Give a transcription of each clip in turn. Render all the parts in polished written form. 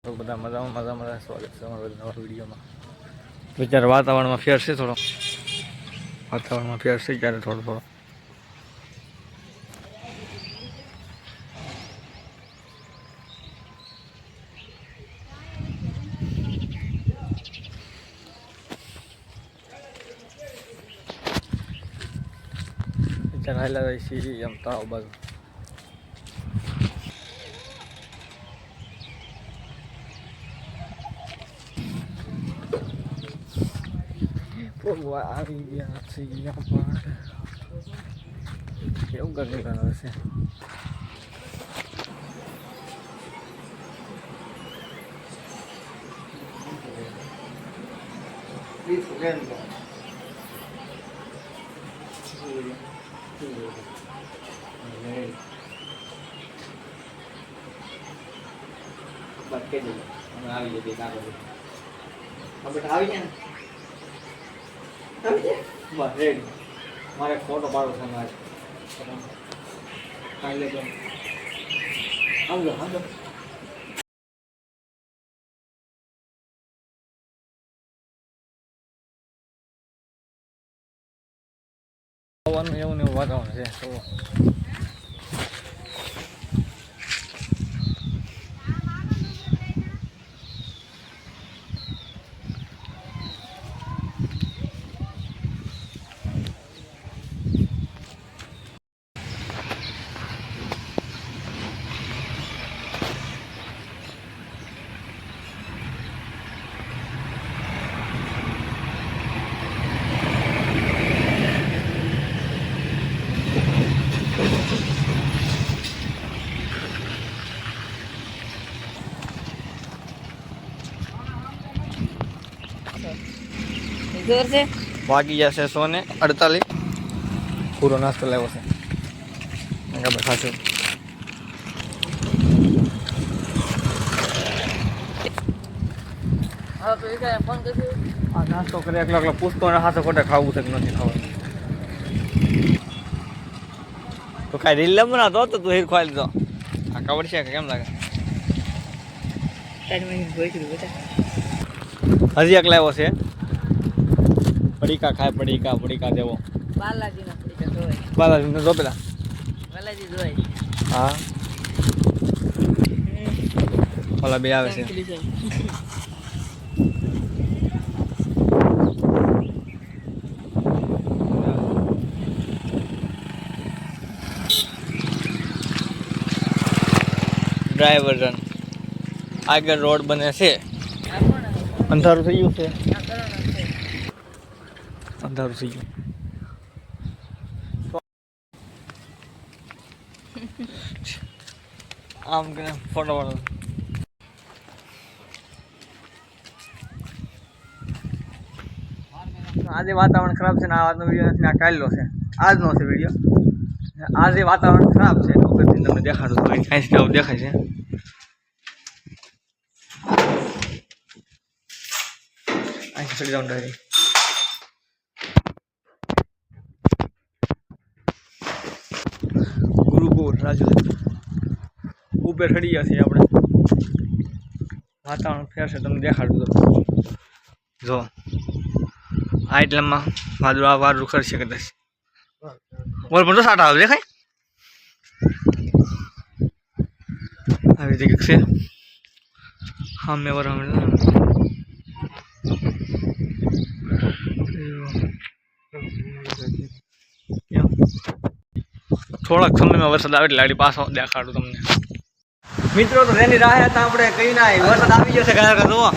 તો બધા મજા સ્વાગત છે અમારા નવા વિડીયોમાં. અત્યારે વાતાવરણમાં ફેર છે, થોડો વાતાવરણમાં ફેર છે ત્યારે થોડો અત્યારે હાલા જાય છે એમ તાવ બાજુ. આવી ગયા છે પણ કેવું ગરમી કરે છે. મારે ફોટો પાડો છે ખાઈ લેજો. આવજો આવજો. એવું ને એવું વાતાવરણ છે. વાગી જશે 148. પૂરો નાસ્તો લેવો છે. ખાશે નાસ્તો કરે એકલા પૂછતો હાથો ખોટે ખાવું છે કે નથી ખાવાનું. તો કાંઈ રીલ બનાવતો તો તું હીર ખોલી લીધો. આ કવડ છે કે કેમ લાગે? હજી એક લાવ્યો છે. પડીકા ખાય પડીકા દેવો. બાલાજીને જો પેલા હા ઓલા બે આવે છે. ડ્રાઈવર રન આગળ રોડ બને છે. અંધારું થઈ ગયું છે. અંધારું થઈ ગયું. આમ કે ફોટો પાડો. આજે વાતાવરણ ખરાબ છે ને આ વાતનો વિડીયો નથી. આ કાલનો છે, આજનો છે વિડીયો. આજે વાતાવરણ ખરાબ છે તો તમને દેખાડું તો કાંઈ દેખાય છે. અહીં ચડી જાઉં ડાયરી. ગુરુપુર રાજુ ઉપર ચડી ગયા છીએ આપણે. વાતાવરણ ફેર છે તમને દેખાડું તો જો આ એટલામાં વાદળું આ વારું કરશે કદાચ. બોલ પણ તો સાટા આવે દેખાય આવી જગ્યા છે. હા મેં બરાબર થોડાક સમયમાં વરસાદ આવે એટલે ગાડી પાછો દેખાડું તમને. મિત્રો તો તેની રાહ હતા આપણે કઈ ના વરસાદ આવી ગયો છે. ગાયકા જુઓ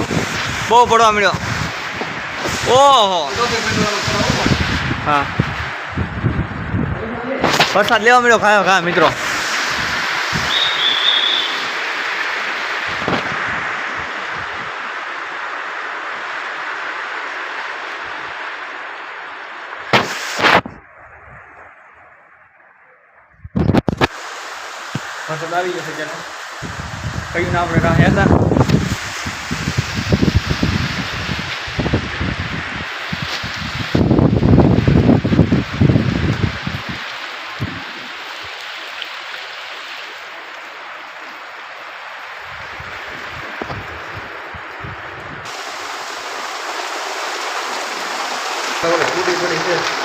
બહુ પડવા મળ્યો. ઓહો હા વરસાદ લેવા મળ્યો ખા મિત્રો. વરસાદ આવી જશે ત્યારે કયું ના આપણે રાહ હતા.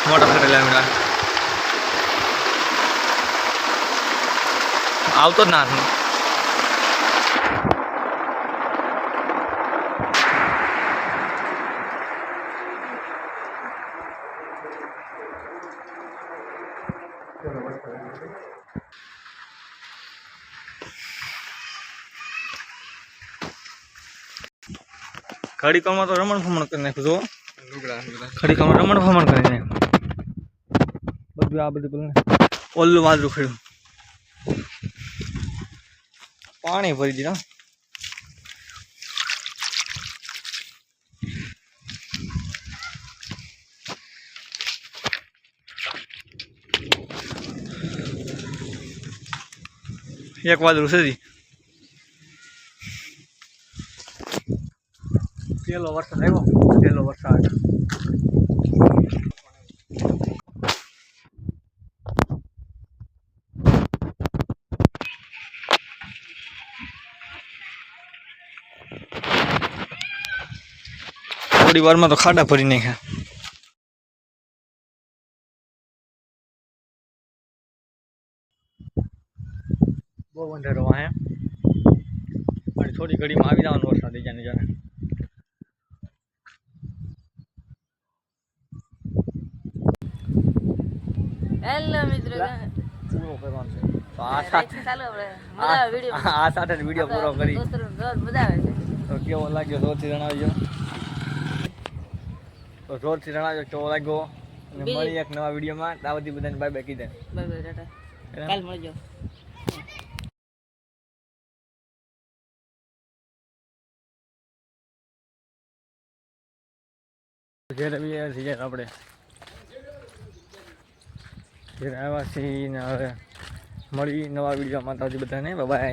મોટા ફરેલા મેળા આવતો જ ના હાથમાં. ખડીકામાં તો રમણ ફમણ કરી નાખ્યું જો. ખડીકામાં રમણ ફમણ કરી નાખ્યું બધું. આ બધું પેલું ઓલું વાદળું ખડ્યું પાણી ભરી દીધા. એક વાદળું છે. પેલો વરસાદ આવ્યો. પેલો વરસાદ થોડી વારમાં તો ખાડા ભરી નાખ્યા. બહુ અંધારો હે અને થોડી ઘડીમાં આવી જવાનો વરસાદ થઈ જાય જાણે. હેલો મિત્રો પૂરો કરવાનો છે તો આ સાથે વિડીયો પૂરો કરી મજા આવે છે. તો કેવો લાગ્યો જોરથી જણાવજો. તો જોરથી જણાવજો કેવો લાગ્યો. અને મળી એક નવા વિડીયોમાં. ત્યાં સુધી બધાને બાય બાય કીધે. Bye bye tata. કાલ મળજો. જ્યારે બી આપણે આવ્યા છીએ ને હવે મળી નવા વિડીયોમાં. ત્યાં સુધી બધાને બાય.